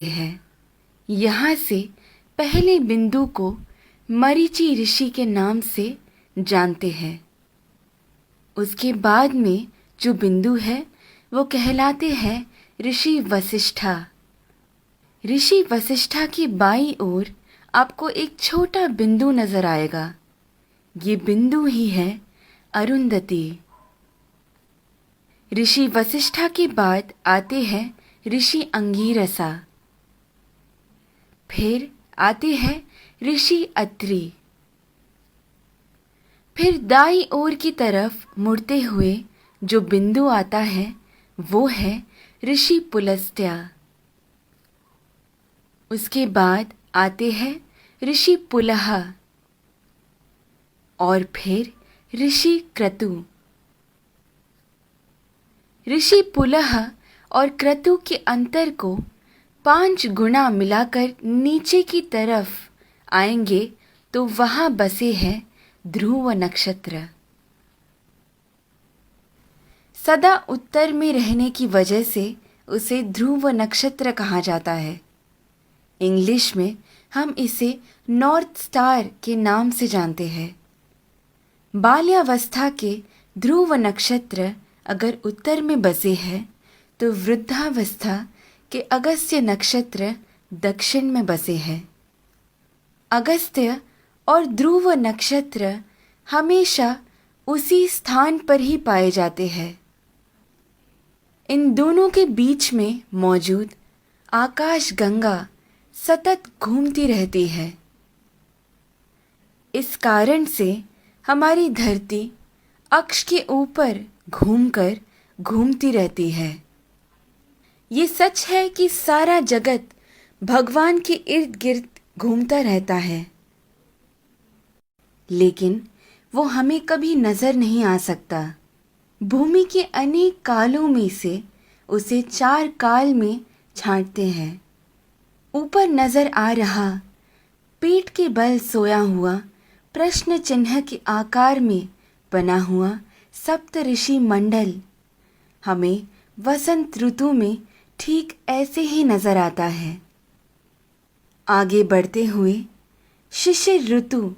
है। यहाँ से पहले बिंदु को मरीचि ऋषि के नाम से जानते हैं। उसके बाद में जो बिंदु है वो कहलाते हैं ऋषि वशिष्ठा। ऋषि वशिष्ठा की बाईं ओर आपको एक छोटा बिंदु नजर आएगा। ये बिंदु ही है अरुंधति। ऋषि वशिष्ठा के बाद आते हैं ऋषि अंगीरसा। फिर आते हैं ऋषि अत्रि। फिर दाईं ओर की तरफ मुड़ते हुए जो बिंदु आता है वो है ऋषि पुलस्त्य। उसके बाद आते हैं ऋषि पुलह और फिर ऋषि क्रतु। ऋषि पुलह और क्रतु के अंतर को 5 गुना मिलाकर नीचे की तरफ आएंगे तो वहां बसे हैं ध्रुव नक्षत्र। सदा उत्तर में रहने की वजह से उसे ध्रुव नक्षत्र कहा जाता है। इंग्लिश में हम इसे नॉर्थ स्टार के नाम से जानते हैं। बाल्यावस्था के ध्रुव नक्षत्र अगर उत्तर में बसे हैं तो वृद्धावस्था के अगस्त्य नक्षत्र दक्षिण में बसे हैं। अगस्त्य और ध्रुव नक्षत्र हमेशा उसी स्थान पर ही पाए जाते हैं। इन दोनों के बीच में मौजूद आकाश गंगा सतत घूमती रहती है। इस कारण से हमारी धरती अक्ष के ऊपर घूमकर घूमती रहती है। ये सच है कि सारा जगत भगवान के इर्द गिर्द घूमता रहता है, लेकिन वो हमें कभी नजर नहीं आ सकता। भूमि के अनेक कालों में से उसे 4 काल में छांटते हैं। ऊपर नजर आ रहा पीठ के बल सोया हुआ प्रश्न चिन्ह के आकार में बना हुआ सप्त ऋषि मंडल हमें वसंत ऋतु में ठीक ऐसे ही नजर आता है। आगे बढ़ते हुए शिशिर ऋतु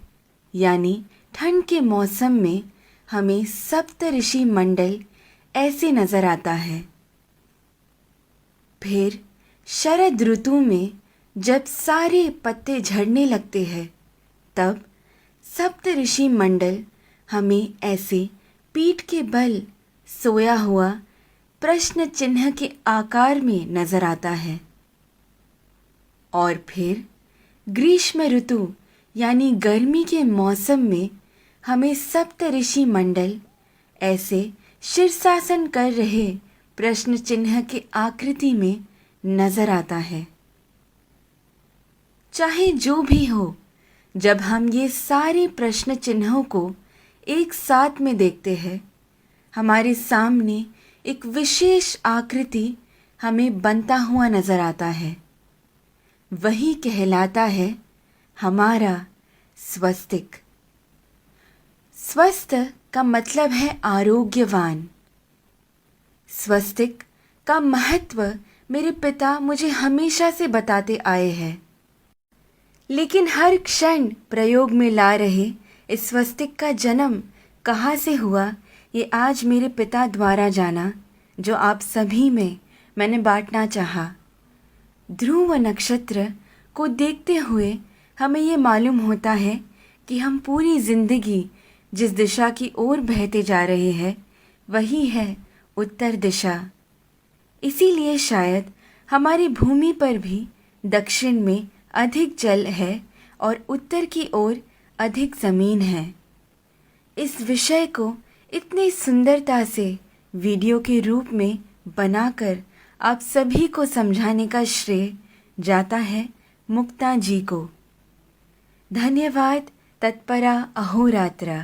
यानी ठंड के मौसम में हमें सप्त ऋषि मंडल ऐसे नजर आता है। फिर शरद ऋतु में जब सारे पत्ते झड़ने लगते हैं तब सप्त ऋषि मंडल हमें ऐसे पीठ के बल सोया हुआ प्रश्न चिन्ह के आकार में नजर आता है। और फिर ग्रीष्म ऋतु यानी गर्मी के मौसम में हमें सप्त ऋषि मंडल ऐसे शीर्षासन कर रहे प्रश्न चिन्ह के आकृति में नजर आता है। चाहे जो भी हो, जब हम ये सारे प्रश्न चिन्हों को एक साथ में देखते हैं, हमारे सामने एक विशेष आकृति हमें बनता हुआ नजर आता है। वही कहलाता है हमारा स्वस्तिक। स्वस्थ का मतलब है आरोग्यवान। स्वस्तिक का महत्व मेरे पिता मुझे हमेशा से बताते आए हैं, लेकिन हर क्षण प्रयोग में ला रहे इस स्वस्तिक का जन्म कहाँ से हुआ ये आज मेरे पिता द्वारा जाना, जो आप सभी में मैंने बांटना चाहा। ध्रुव नक्षत्र को देखते हुए हमें ये मालूम होता है कि हम पूरी जिंदगी जिस दिशा की ओर बहते जा रहे हैं वही है उत्तर दिशा। इसीलिए शायद हमारी भूमि पर भी दक्षिण में अधिक जल है और उत्तर की ओर अधिक ज़मीन है। इस विषय को इतनी सुंदरता से वीडियो के रूप में बनाकर आप सभी को समझाने का श्रेय जाता है मुक्ता जी को। धन्यवाद। तत्परा अहोरात्रा।